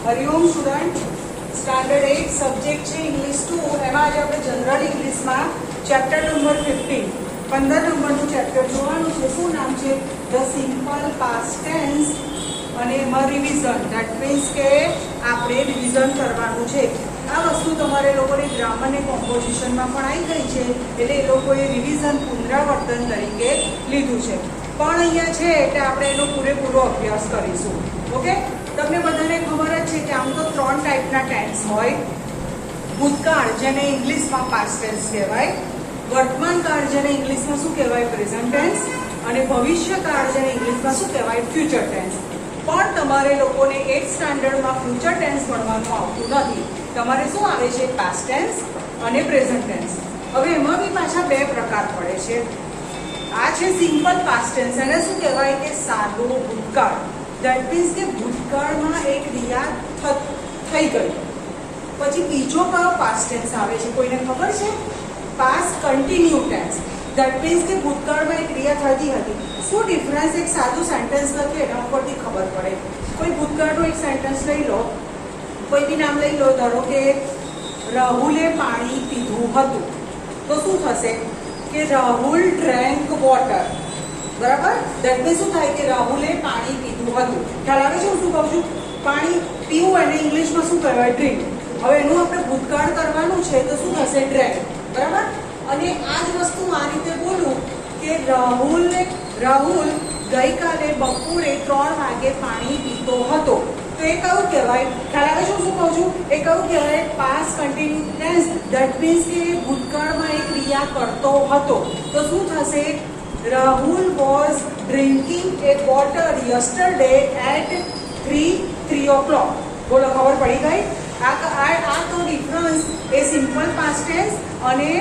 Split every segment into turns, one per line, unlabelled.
Hariom student, standard 8 subject છે English 2. એમાં આજે આપણે જનરલ ઇંગ્લિશમાં ચેપ્ટર નંબર 15 નંબરનું ચેપ્ટર જોવાનું છે. શું નામ છે? The simple past tense. અને એમાં રિવિઝન, ધેટ મીન્સ કે આપણે રિવિઝન કરવાનું છે. આ વસ્તુ તમારે લોકોને ગ્રામર ને કોમ્પોઝિશનમાં પણ આવી ગઈ છે, એટલે એ લોકોએ રિવિઝન પુનરાવર્તન તરીકે લીધું છે. પણ અહીંયા છે એટલે આપણે એનો પૂરેપૂરો અભ્યાસ કરીશું. ઓકે, તમને બધાને ખબર જ છે કે આમ તો 3 ટાઈપના ટેન્સ હોય. ભૂતકાળ, જેને ઇંગ્લિશમાં પાસ્ટ ટેન્સ કહેવાય, વર્તમાન કાળ, જેને ઇંગ્લિશમાં શું કહેવાય? પ્રેઝન્ટ ટેન્સ, અને ભવિષ્યકાળ, જેને ઇંગ્લિશમાં શું કહેવાય? Future tense. પણ તમારે લોકોને 8th સ્ટાન્ડર્ડમાં ફ્યુચર ટેન્સ ભણવાનું આવતું નથી. તમારે શું આવે છે? પાસ્ટ ટેન્સ અને પ્રેઝન્ટ ટેન્સ. હવે એમાં બી પાછા 2 પ્રકાર પડે છે. આ છે સિમ્પલ પાસ્ટ ટેન્સ. એને શું કહેવાય? કે સાદો ભૂતકાળ. ધેટ મીન્સ કે ભૂતકાળમાં એક ક્રિયા થઈ ગઈ. પછી બીજો કયો પાસ્ટ ટેન્સ આવે છે? કોઈને ખબર છે? Past continue tense. That means કે ભૂતકાળમાં એક ક્રિયા થતી હતી. શું ડિફરન્સ? એક સાદું સેન્ટેન્સ લખીએ એના ઉપરથી ખબર પડે. કોઈ ભૂતકાળનું એક સેન્ટેન્સ લઈ લો, કોઈ બી નામ લઈ લો. ધારો કે રાહુલે પાણી પીધું હતું, તો શું થશે? કે રાહુલ ડ્રેન્ક વોટર. બરાબર? ધેટ મીન્સ શું થાય? કે રાહુલે પાણી પીધું હતું. ખ્યાલ આવે છે હું શું કહું છું? પાણી પીવું એને ઇંગ્લિશમાં શું કહેવાય? ડ્રિંક. હવે એનું આપણે ભૂતકાળ કરવાનું છે તો શું થશે? ડ્રેન્ક. બરાબર? અને આ જ વસ્તુ આ રીતે બોલું કે રાહુલ ગઈકાલે બપોરે 3 વાગે પાણી પીતો હતો, તો એ કયું કહેવાય? ખ્યાલ આવે છે હું શું કહું છું? એ કયું કહેવાય? Past continue tense. That means કે ભૂતકાળમાં એ ક્રિયા કરતો હતો. તો શું થશે? Rahul was drinking a water yesterday at 3 o'clock. બોલો, ખબર પડી ગઈ? આ તો ડિફરન્સ એ સિમ્પલ પાસ્ટ ટેન્સ અને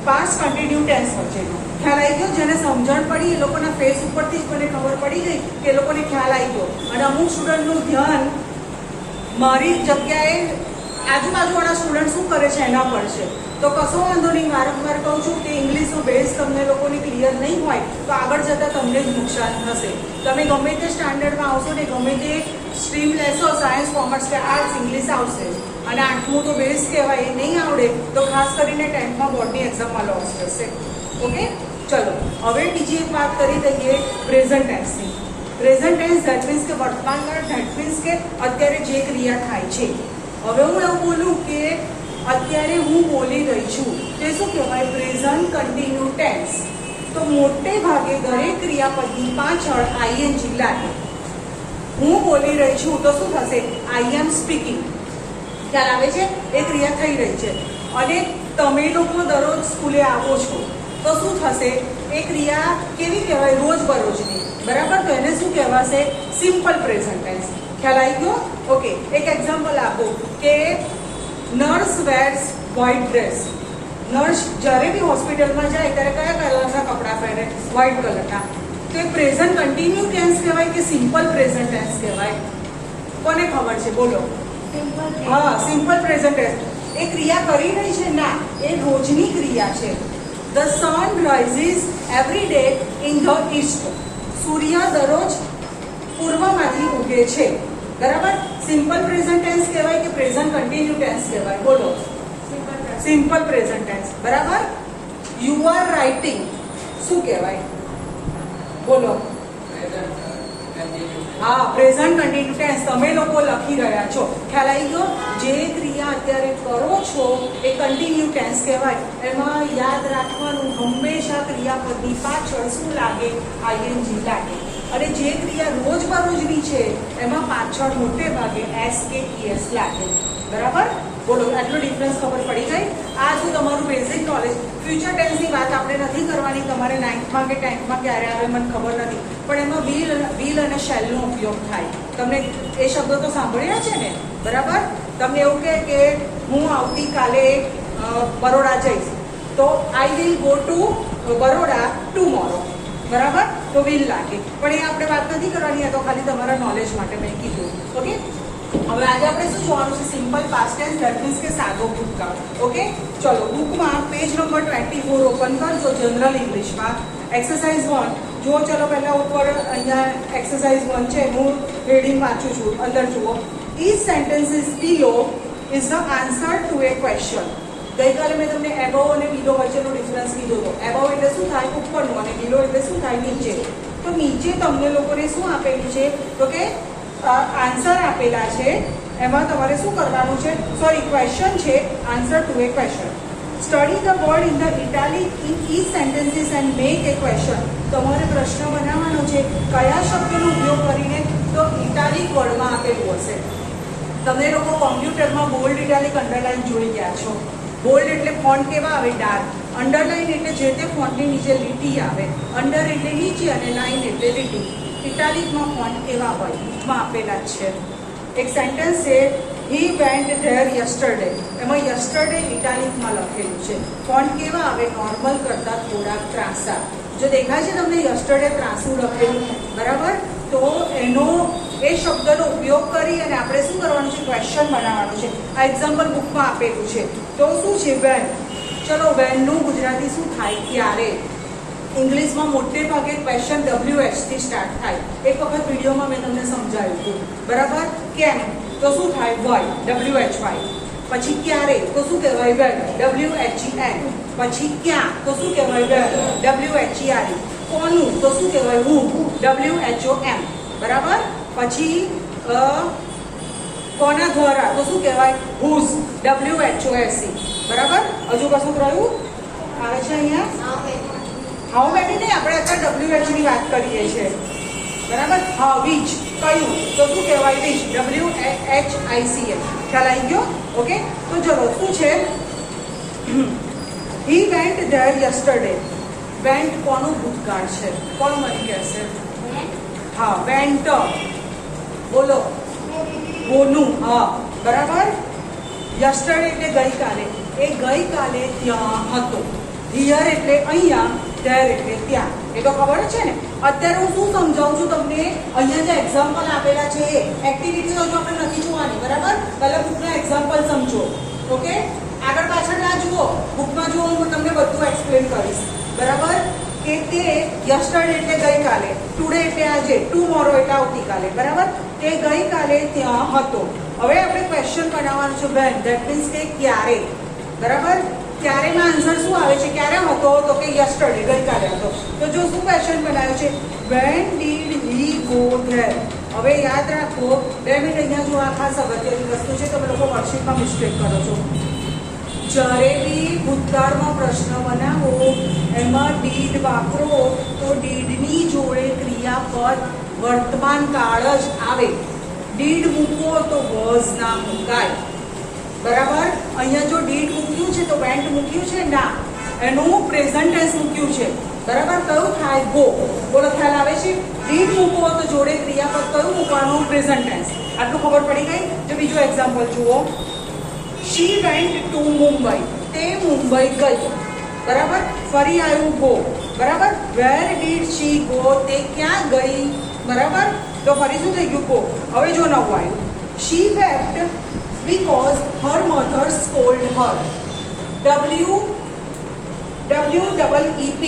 પાસ્ટ કન્ટિન્યુ ટેન્સ વચ્ચેનો. ખ્યાલ આવી ગયો? જેને સમજણ પડી એ લોકોના ફેસ ઉપરથી જ મને ખબર પડી ગઈ કે એ લોકોને ખ્યાલ આવી ગયો. અને અમુક સ્ટુડન્ટનું ધ્યાન મારી જગ્યાએ આજુબાજુવાળા સ્ટુડન્ટ શું કરે છે એના પર છે. તો કશો વાંધો નહીં. વારંવાર કહું છું કે ઇંગ્લિશનો બેઝ તમને લોકોને ક્લિયર નહીં હોય તો આગળ જતાં તમને જ નુકસાન થશે. તમે ગમે તે સ્ટાન્ડર્ડમાં આવશો ને ગમે તે સ્ટ્રીમ લેશો, સાયન્સ, કોમર્સ કે આર્ટ્સ, ઇંગ્લિશ આવશે. અને 8મું તો બેઝ કહેવાય, એ નહીં આવડે તો ખાસ કરીને 10thમાં બોર્ડની એક્ઝામમાં લોસ થશે. ઓકે, ચલો હવે બીજી એક વાત કરી દઈએ પ્રેઝન્ટ ટેન્સની. પ્રેઝન્ટ ટેન્સ ધેટ મીન્સ કે વર્તમાનકાળ. ધેટ મીન્સ કે અત્યારે જે ક્રિયા થાય છે. હવે હું એવું બોલું કે અત્યારે હું બોલી રહી છું, તે શું કહેવાય? Present continue tense. તો મોટે ભાગે દરેક ક્રિયાપદની પાછળ આઈએનજી લાગે. હું બોલી રહી છું તો શું થશે? આઈ એમ સ્પીકિંગ. ખ્યાલ આવે છે? એ ક્રિયા થઈ રહી છે. અને તમે લોકો દરરોજ સ્કૂલે આવો છો તો શું થશે? એ ક્રિયા કેવી કહેવાય? રોજબરોજની. બરાબર? તો એને શું કહેવાશે? Simple present tense. ખ્યાલ આવી ગયો? ઓકે, એક એક્ઝામ્પલ આપો કે nurse wears white dress. Nurse જ્યારે બી હોસ્પિટલમાં જાય ત્યારે કયા કલરના કપડાં પહેરે? વ્હાઇટ કલરના. તો એ પ્રેઝન્ટ કન્ટિન્યુ ટેન્સ કહેવાય કે સિમ્પલ પ્રેઝન્ટ ટેન્સ કહેવાય? કોને ખબર છે? બોલો. હા, સિમ્પલ પ્રેઝન્ટ ટેન્સ. એ ક્રિયા કરી રહી છે? ના, એ રોજની ક્રિયા છે. The sun rises every day in the east. સૂર્ય દરરોજ પૂર્વમાંથી ઉગે છે. બરાબર? સિમ્પલ પ્રેઝન્ટ ટેન્સ કહેવાય કે પ્રેઝન્ટ કન્ટિન્યુ ટેન્સ કહેવાય? બોલો. Simple present tense. બરાબર? યુ આર રાઇટિંગ શું કહેવાય? બોલો. હા, પ્રેઝન્ટ કન્ટિન્યુ ટેન્સ. તમે લોકો લખી રહ્યા છો. ખ્યાલ આવી ગયો? જે ક્રિયા અત્યારે કરો છો એ કન્ટિન્યુ ટેન્સ કહેવાય. એમાં યાદ રાખવાનું, હંમેશા ક્રિયાપદની પાછળ શું લાગે? આઈએનજી લાગે. અને જે ક્રિયા રોજબરોજની છે એમાં પાછળ મોટે ભાગે એસ કે ઈએસ લાગે. બરાબર? બોલો, આટલો ડિફરન્સ ખબર પડી ગઈ? આ શું તમારું બેઝિક નોલેજ. ફ્યુચર ટેન્સની વાત આપણે નથી કરવાની. તમારે 9thમાં કે 10thમાં ક્યારે આવે મને ખબર નથી, પણ એમાં વિલ અને શેલનો ઉપયોગ થાય. તમને એ શબ્દો તો સાંભળ્યા છે ને? બરાબર? તમને એવું કે હું આવતીકાલે બરોડા જઈશ, તો I will go to Baroda tomorrow. બરાબર? તો વિલ લાગે. પણ એ આપણે વાત નથી કરવાની. આ તો ખાલી તમારા નોલેજ માટે મેં કીધું. ઓકે, હવે આજે આપણે શું જોવાનું છે? Simple past tense. That means કે સાદો ભૂતકાળ. ઓકે, ચલો બુકમાં પેજ નંબર 24 ઓપન કરજો. જનરલ ઇંગ્લિશમાં એક્સરસાઇઝ 1 જો. ચલો પહેલા ઉપર અહીંયા એક્સરસાઇઝ 1 છે, હું હેડિંગ વાંચું છું. અંદર જુઓ. each sentences below is the answer to a question. ગઈકાલે મેં તમને એબવ અને બિલો વચ્ચેનો ડિફરન્સ કીધો હતો. એબવ એટલે શું થાય? ઉપરનું, અને બિલો એટલે શું થાય? નીચે. તો નીચે તમને લોકોને શું આપેલું છે? તો કે આન્સર આપેલા છે, એમાં તમારે શું કરવાનું છે? સોરી, ક્વેશ્ચન છે, answer to a question. Study the word in the italic in each sentences and make a question. તમારે પ્રશ્ન બનાવવાનો છે કયા શબ્દનો ઉપયોગ કરીને? તો ઇટાલિક વર્ડમાં આપેલું હશે. તમે લોકો કોમ્પ્યુટરમાં બોલ્ડ, ઇટાલિક, અંડરલાઇન જોઈ ગયા છો. બોલ્ડ એટલે ફોન્ટ કેવા આવે? ડાર્ક. અંડરલાઇન એટલે જે તે ફોન્ટની નીચે લીટી આવે. અંડર એટલે નીચે અને લાઇન એટલે લીટી. ઇટાલિકમાં ફોન્ટ કેવા હોય? બુકમાં આપેલા જ છે. એક સેન્ટેન્સ છે, હી વેન્ટ ધેર યસ્ટરડે. એમાં યસ્ટરડે ઇટાલિકમાં લખેલું છે. ફોન્ટ કેવા આવે? નોર્મલ કરતાં થોડાક ત્રાંસા. જો દેખાય છે તમને યસ્ટરડે ત્રાંસું લખેલું, બરાબર? તો એનો એ શબ્દનો ઉપયોગ કરી અને આપણે શું કરવાનું છે? ક્વેશ્ચન બનાવવાનું છે. આ એક્ઝામ્પલ બુકમાં આપેલું છે. તો શું છે? વેન. ચલો, વેનનું ગુજરાતી શું થાય? ક્યારે. ઇંગ્લિશમાં મોટે ભાગે ક્વેશ્ચન WH થી સ્ટાર્ટ થાય. એક વખત વિડીયોમાં મેં તમને સમજાવ્યું હતું, બરાબર? કેમ? તો શું થાય? Why, WHY. પછી ક્યારે? તો શું કહેવાય? When, WHEN. પછી ક્યાં? તો શું કહેવાય? When, WHERE. કોનું? તો શું કહેવાય? હું, WHOM. બરાબર? પછી કોના દ્વારા? તો શું કહેવાય? Whose, WHOSE. બરાબર? હજુ કશું રહ્યું આવે છે અહીંયા? હાઉ મેની નહીં, આપણે અત્યારે WH ની વાત કરીએ છીએ, બરાબર? હા, વિચ. કયું? તો શું કહેવાય? Which, WHICH. ખ્યાલ આવી ગયો? ઓકે. તો ચલો, શું છે? He went there yesterday. Vent કોનું ભૂતકાળ છે? કોણ મને કહેશે? હા, વેન્ટ. બોલો. ગોનું. હા, બરાબર. યસ્ટરડે એટલે ગઈકાલે. એ ગઈકાલે ત્યાં હતો. હિયર એટલે અહીંયા, ધેર એટલે ત્યાં. એ તો ખબર જ છે ને. અત્યારે હું શું સમજાવું છું તમને? અહીંયા જે એક્ઝામ્પલ આપેલા છે એ એક્ટિવિટી હજુ આપણે નથી જોવાની, બરાબર? પહેલા બુકના એક્ઝામ્પલ સમજો. ઓકે, આગળ પાછળ ના જુઓ, બુકમાં જુઓ, હું તમને બધું એક્સપ્લેન કરીશ, બરાબર? કે તે યસ્ટરડે એટલે ગઈકાલે, ટુડે એટલે આજે, ટુમોરો એટલે આવતીકાલે, બરાબર? તે ગઈકાલે ત્યાં હતો. હવે આપણે ક્વેશ્ચન બનાવવાનું છે. વેન, ધેટ મીન્સ કે ક્યારે, બરાબર? ક્યારેમાં આન્સર શું આવે છે? ક્યારે હતો? તો કે યસ્ટરડે, ગઈકાલે હતો. તો જો શું ક્વેશ્ચન બનાવ્યો છે? When did he go there. હવે યાદ રાખો, 2 મિનિટ અહીંયા જો, આ ખાસ અગત્યની વસ્તુ છે. તમે લોકો વર્કશીટમાં મિસ્ટેક કરો છો. જ્યારે બી ભૂતકાળમાં પ્રશ્ન બનાવો, એમાં ડીડ વાપરો તો ડીડની જોડે ક્રિયાપદ વર્તમાન કાળ જ આવે. ડીડ મૂકો તો વોઝ ના મુકાય, બરાબર? અહીંયા જો ડીડ મૂક્યું છે તો વેન્ટ મૂક્યું છે ના, એનું પ્રેઝન્ટ ટેન્સ મૂક્યું છે, બરાબર? કયું થાય? ગો. બોલો, ખ્યાલ આવે છે? ડીડ મૂકો તો જોડે ક્રિયાપદ કયું મૂકવાનું? Present tense. આટલું ખબર પડી ગઈ? જો બીજો એક્ઝામ્પલ જુઓ. She went to Mumbai. તે મુંબઈ ગઈ, બરાબર? ફરી આવ્યું ગો, બરાબર? Where did she go. તે ક્યાં ગઈ, બરાબર? તો ફરી શું થઈ ગયું? ગો. હવે જો નવું આવ્યું. શી વેપ્ટ because her mother scolded her. WEEP.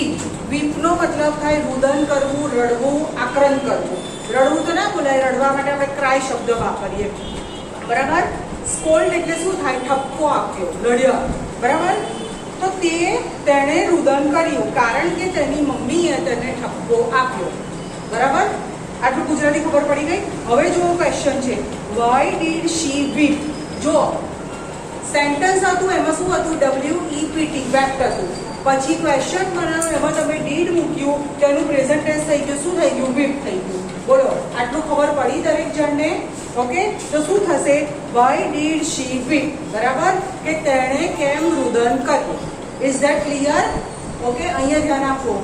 વીપનો મતલબ થાય રુદન કરવું, રડવું, આક્રંદ કરવું. રડવું તો ના બોલાય, રડવા માટે આપણે ક્રાય શબ્દ વાપરીએ, બરાબર? સ્કોલ્ડ એટલે શું થાય? ઠપકો આપ્યો, લડ્યો, બરાબર? તો તેણે રુદન કર્યું કારણ કે તેની મમ્મીએ તેને ઠપકો આપ્યો, બરાબર? આટલું ગુજરાતી ખબર પડી ગઈ? હવે જો ક્વેશ્ચન છે, વાય ડીડ શી વીપ. જો સેન્ટેન્સ હતું એમાં શું હતું? WEPT, વેપ્ટ હતું. પછી ક્વેશ્ચન બનાવ્યો, એમાં તમે ડીડ મૂક્યું, તેનું પ્રેઝન્ટ ટેન્સ થઈ ગયું. શું થઈ ગયું? વીપ થઈ ગયું. બોલો, આટલું ખબર પડી દરેક જણને? ઓકે. તો શું થશે? વાય ડીડ શી વીપ, બરાબર? કે તેણે કેમ રુદન કર્યું. Is that clear? ઓકે, અહીંયા ધ્યાન આપો,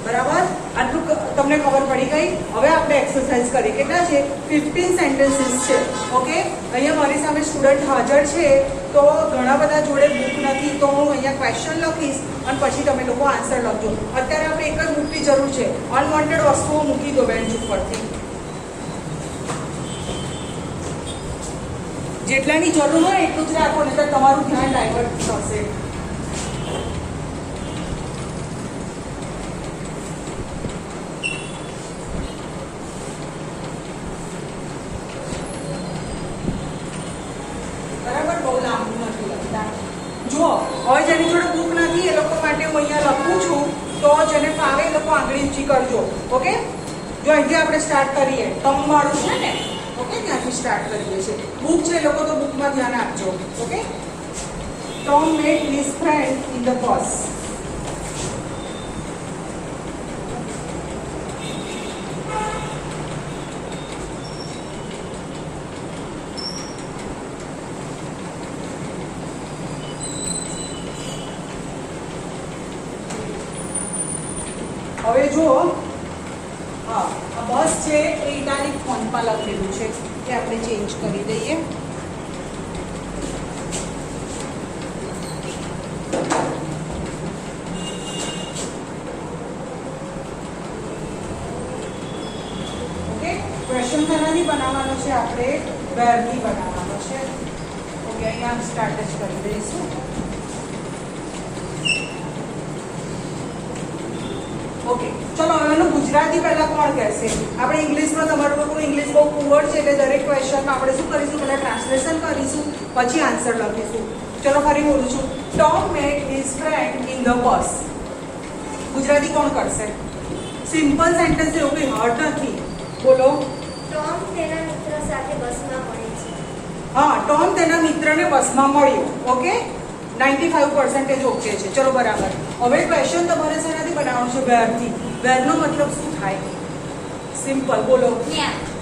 બરાબર? આટલું તમને ખબર પડી ગઈ? હવે આપણે એક્સરસાઇઝ કરીએ. કેટલા છે? 15 સેન્ટેન્સીસ છે. ઓકે, અહીંયા મારી સામે સ્ટુડન્ટ હાજર છે, તો ઘણા બધા જોડે બુક નથી, તો હું અહીંયા ક્વેશ્ચન લખીશ અને પછી તમે લોકો આન્સર લખજો. અત્યારે આપણે એક જ બુકની જરૂર છે. અનવોન્ટેડ વસ્તુઓ મૂકી દો બેન્ચ ઉપરથી. જેટલાની જરૂર હોય એટલું જ રાખો, નહીં તો તમારું ધ્યાન ડાયવર્ટ થશે. હવે જેની જોડે બુક નથી એ લોકો માટે હું અહીંયા લખું છું, તો જેને ફાવે એ લોકો આંગળી ઊંચી કરજો. ઓકે, જો અહીંથી આપણે સ્ટાર્ટ કરીએ, ટર્મ વાળું છે ને, ઓકે, ત્યાંથી સ્ટાર્ટ કરીએ છીએ. બુક છે એ લોકો તો બુકમાં ધ્યાન આપજો. Okay, Tom met his friend in the bus. હવે જુઓ, હા, આ બસ છે એ ઇટાલિક ફોન્ટમાં લખેલું છે, એ આપણે ચેન્જ કરી દઈએ. ઓકે, ક્વેશ્ચન શેનાથી બનાવવાનો છે? આપણે વેરથી બનાવવાનો છે. ઓકે, અહીંયા સ્ટાર્ટ જ કરી દઈશું. ઓકે, ચલો હવે એનું ગુજરાતી પહેલા કોણ કહેશે? આપણે ઇંગ્લિશમાં, તમારું લોકોનું ઇંગ્લિશ બહુ પુઅર છે એટલે દરેક ક્વેશ્ચનમાં આપણે શું કરીશું? પહેલા ટ્રાન્સલેશન કરીશું, પછી આન્સર લખીશું. ચલો ફરી બોલું છું. Tom met his friend in the bus. Gujarati કોણ કરશે? સિમ્પલ સેન્ટેન્સ, એવું કંઈ હાર્ડ નથી. બોલો.
ટોમ તેના મિત્ર સાથે બસમાં મળે છે.
હા, ટોમ તેના મિત્રને બસમાં મળ્યો. ઓકે, 95% ઓકે છે. ચલો બરાબર. હવે ક્વેશ્ચન તમારે શેનાથી બનાવવાનો છે? વેરથી. વેરનો મતલબ શું થાય? સિમ્પલ, બોલો.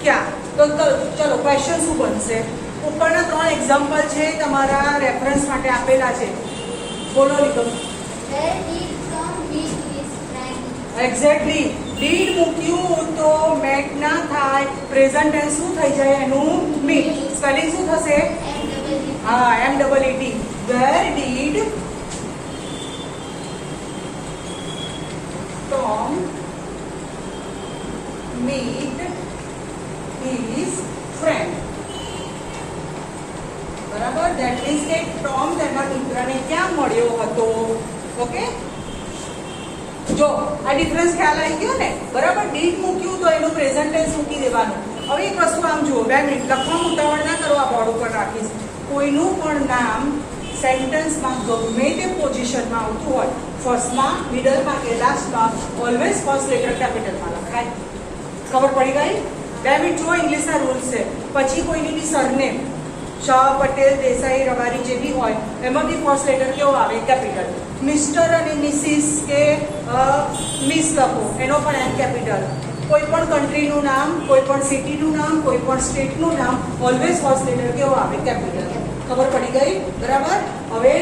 ક્યાં? તો ચલો ક્વેશ્ચન શું બનશે? ઉપરના 3 એક્ઝામ્પલ છે તમારા રેફરન્સ માટે આપેલા છે. બોલો નિગમ.
Where did Tom meet his friend?
Exactly. Did મૂક્યું તો મેટ ના થાય, પ્રેઝન્ટ ટેન્સ શું થઈ જાય એનું? મીટ. સ્પેલિંગ શું થશે? હા, MEET. Where did Tom meet his friend? બરાબર. That means કે ટોમ તેના મિત્રને ક્યાં મળ્યો હતો? ઓકે, જો આ ડિફરન્સ ખ્યાલ આવી ગયો ને? બરાબર. ડીડ મૂક્યું તો એનું પ્રેઝન્ટ ટેન્સ મૂકી દેવાનું. હવે એક વસ્તુ આમ જુઓ, 2 મિનિટ લખવામાં ઉતાવળ ના કરો, આ બોર્ડ ઉપર રાખીશ. કોઈનું પણ નામ સેન્ટેન્સમાં ગમે તે પોઝિશનમાં આવતું હોય, ફર્સ્ટમાં, મિડલમાં કે લાસ્ટમાં, ઓલવેઝ ફર્સ્ટ લેટર કેપિટલમાં લખાય. ખબર પડી ગઈ? 2 મિનિટ જુઓ, ઇંગ્લિશના રૂલ્સ છે. પછી કોઈની બી સરનેમ, શાહ, પટેલ, દેસાઈ, રબારી જે બી હોય, એમાં બી ફર્સ્ટ લેટર કેવો આવે? કેપિટલ. મિસ્ટર અને મિસિસ કે મિસ લખો, એનો પણ એમ કેપિટલ. કોઈ પણ કન્ટ્રીનું નામ, કોઈ પણ સિટીનું નામ, કોઈ પણ સ્ટેટનું નામ, ઓલવેઝ ફર્સ્ટ લેટર કેવો આવે? કેપિટલ. ખબર પડી ગઈ? બરાબર. હવે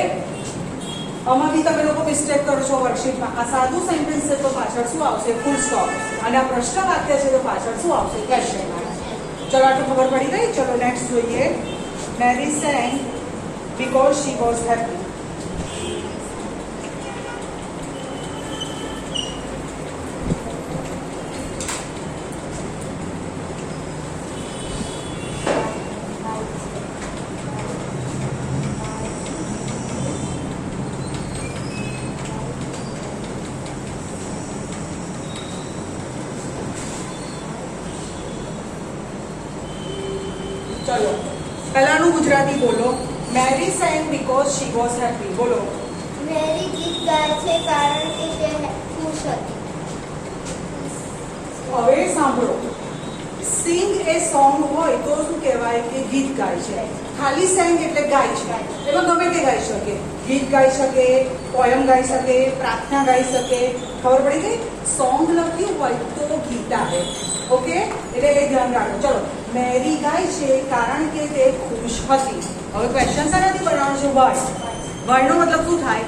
આમાં બી તમે લોકો મિસ્ટેક કરો છો વર્કશીટમાં. આ સાદું સેન્ટેન્સ છે તો પાછળ શું આવશે? Full stop. અને આ પ્રશ્ન વાક્ય છે તો પાછળ શું આવશે? Question mark. ચલો આટલું ખબર પડી ગઈ. ચલો નેક્સ્ટ જોઈએ. Mary sang because she was happy. ચલો પહેલાનું ગુજરાતી બોલો. Mary sang because she was happy. બોલો.
મેરી ગીત ગાય છે કારણ કે તે ખુશ હતી.
હવે સાંભળો, સિંગ એ સોંગ હોય તો શું કહેવાય? કે ગીત ગાય છે. ખાલી સેંગ એટલે ગાય છે. એમાં ગમે તે ગાઈ શકે. ગીત ગાઈ શકે, પોયમ ગાઈ શકે, પ્રાર્થના ગાઈ શકે. ખબર પડી ગઈ? સોંગ લખ્યું હોય તો ગીત આવે. ઓકે, એટલે એ ધ્યાન રાખો. ચલો, મેરી ગાય છે કારણ કે તે ખુશ હતી. હવે ક્વેશ્ચન શાનાથી બનાવવાનો છે? વાય. વાયનો મતલબ શું થાય?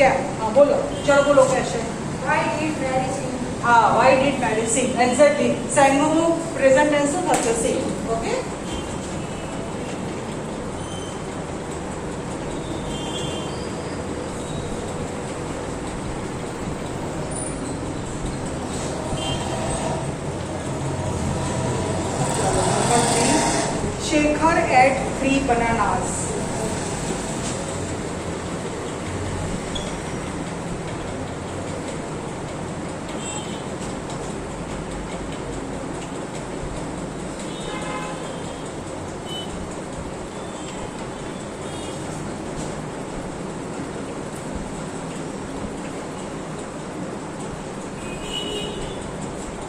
કેમ? હા બોલો. ચલો બોલો question.
Why did Mary sing?
હા, why did Mary sing. Exactly. સેંગનું પ્રેઝન્ટ ટેન્સ શું થશે? Sing. Okay, Shekhar ate 3 bananas.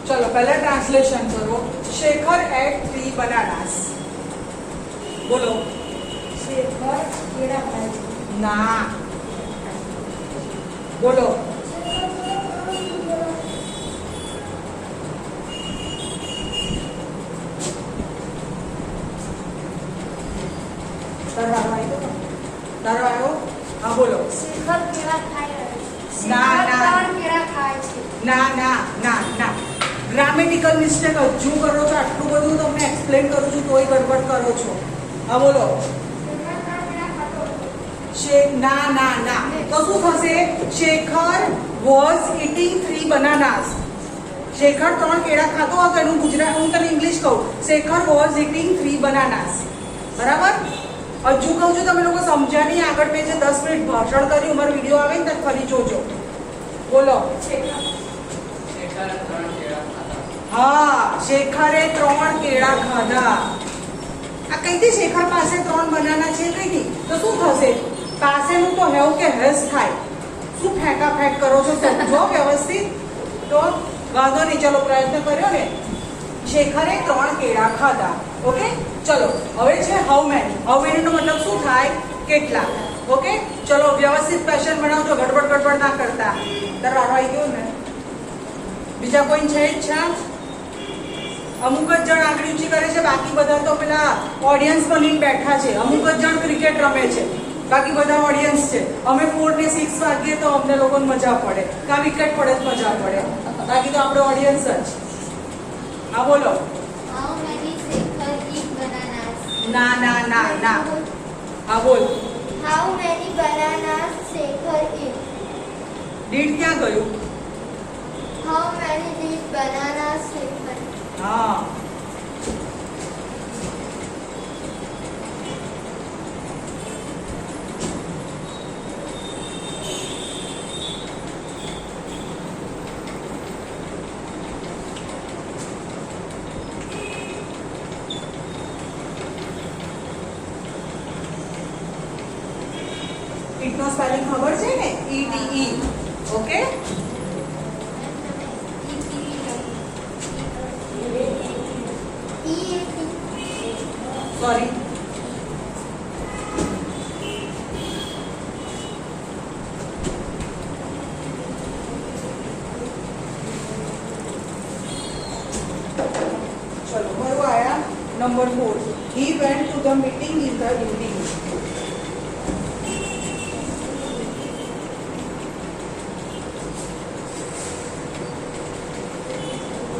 ચલો પહેલા ટ્રાન્સલેશન કરો. Shekhar ate 3 bananas. બોલો.
શેખર કેળા ખાય છે.
ના. બોલો. તારો આવ્યો? હા બોલો.
શેખર કેળા ખાય છે.
ના, ના.
શેખર કેળા ખાય છે.
ના ના ના ના ગ્રામેટિકલ મિસ્ટેક હજુ કરો છો. આટલું બધું તમને એક્સપ્લેન કરું છું તોય ગડબડ કરો છો. હા બોલો. ના ના ના તો શું થશે? Shekhar was eating 3 bananas. Shekhar 3 કેળા ખાતો હતો. એનું ગુજરાત હું તને ઇંગ્લિશ કહું. Shekhar was eating 3 bananas. બરાબર? હજુ કહું છું તમે લોકો સમજ્યા નહીં. આગળ મેં જે 10 મિનિટ ભાષણ કર્યું અમારો વિડીયો આવે ને ત્યારે ફરી જોજો. બોલો. હા, શેખરે 3 કેળા ખાધા. આ કઈથી શેખર પાસે 3 બનાના છે કઈથી? તો શું થશે? પાસેનું તો હેવ કે હેસ થાય. શું ફેંકા ફેંક કરો છો? સમજો વ્યવસ્થિત. તો વાંધો નહીં, ચલો પ્રયત્ન કર્યો ને. શેખરે 3 કેળા ખાધા. ઓકે, ચલો હવે છે હાઉ મેની. હાઉ મેની નો મતલબ શું થાય? કેટલા. ઓકે, ચલો વ્યવસ્થિત ક્વેશ્ચન બનાવજો, ગડબડ ગડબડ ના કરતા. તારો આવી ગયો ને? બીજા કોઈ છે ઈચ્છા? અમુક જ જણ આગળ ઊંચી કરે છે, બાકી બધા તો પેલા ઓડિયન્સ બનીને બેઠા છે. અમુક જ જણ ક્રિકેટ રમે છે, બાકી બધા ઓડિયન્સ છે. અમે 4 ને 6 વાગીએ તો અમને લોકોને મજા પડે, કા વિકેટ પડે તો મજા પડે, બાકી તો આપણે ઓડિયન્સ જ. હા બોલો.
How many Shekhar eat bananas?
ના ના ના ના. હા બોલ.
How many bananas Shekhar eat?
Did ક્યાં ગયું?
How many did bananas Shekhar eat?
હા. ઈટ નો સ્પેલિંગ ખબર છે ને? ETE. Okay, sorry. ચલો બરોબર આયા. Number 4. He went to the meeting in the evening.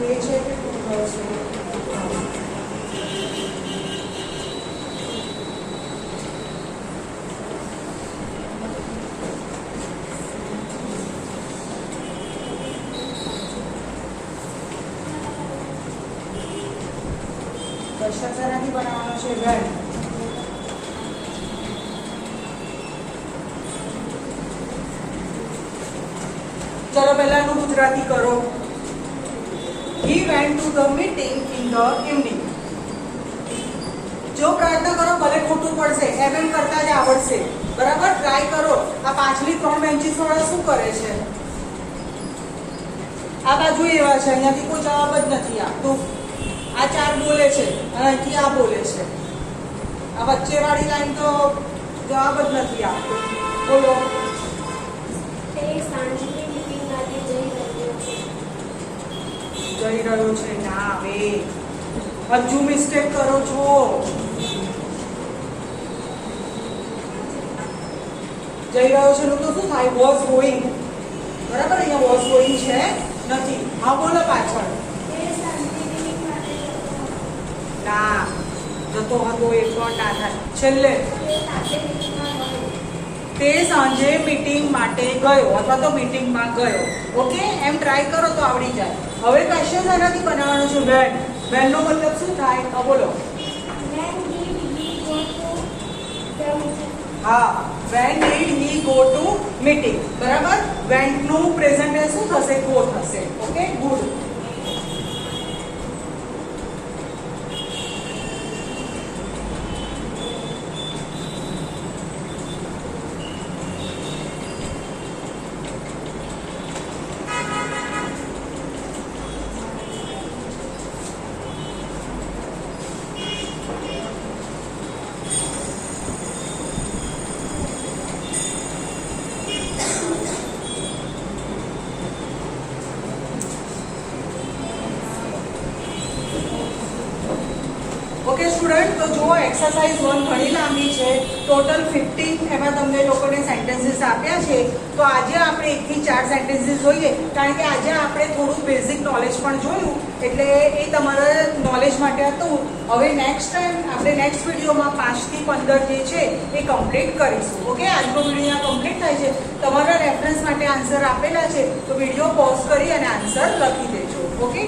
એ છે કે છે? ભ્રષ્ટાચારથી બનાવવાનો છે વેન. ચલો પહેલાનું ગુજરાતી કરો. He went to the meeting in the evening. જો પ્રયત્ન કરો ભલે ખોટું પડશે, એમ કરતા જ આવડશે. બરાબર, ટ્રાય કરો. આ પાછલી 3 બેન્ચીસ વાળા શું કરે છે? આ બાજુ એવા છે, અહીંયાથી કોઈ જવાબ જ નથી આપતું. આ 4 બોલે છે અને અહીંથી આ બોલે છે. આ વચ્ચેવાળી લાઈન તો જવાબ જ નથી આપતું. બોલો.
તે સાંજની મીટિંગ માટે જઈ રહ્યો છે.
જઈ રહ્યો છે ના આવે. હજુ મિસ્ટેક કરો છો. જઈ રહ્યો છે નું તો શું થાય? Was going. બરાબર, અહીંયા વોઝ ગોઈંગ છે નથી. હા બોલો પાછળ.
તે સાંજની મીટિંગ માટે
ના, જતો હતો એ પણ ના થાય. છેલ્લે તે સાંજે મીટિંગ માટે ગયો અથવા તો મીટિંગમાં ગયો. ઓકે, એમ ટ્રાય કરો તો આવડી જાય. હવે ક્વેશ્ચન આનાથી બનાવવાનો છે વેન. વેન નો મતલબ શું થાય? હા બોલો.
When did he go to the meeting?
હા, when did he go to meeting? બરાબર, went નું પ્રેઝન્ટ ટેન્સ શું થશે? go થશે. Okay, good. તો જુઓ એક્સરસાઇઝ 1 ઘણી લાંબી છે, ટોટલ 15 એમાં તમને લોકોને સેન્ટેન્સીસ આપ્યા છે. તો આજે આપણે 1 થી 4 સેન્ટેન્સીસ જોઈએ, કારણ કે આજે આપણે થોડું બેઝિક નોલેજ પણ જોયું, એટલે એ તમારા નોલેજ માટે હતું. હવે નેક્સ્ટ ટાઈમ આપણે નેક્સ્ટ વિડીયોમાં 5 થી 15 જે છે એ કમ્પ્લીટ કરીશું. ઓકે, આજનો વિડીયો કમ્પ્લીટ થાય છે. તમારા રેફરન્સ માટે આન્સર આપેલા છે, તો વિડીયો પોઝ કરી અને આન્સર લખી દેજો. ઓકે.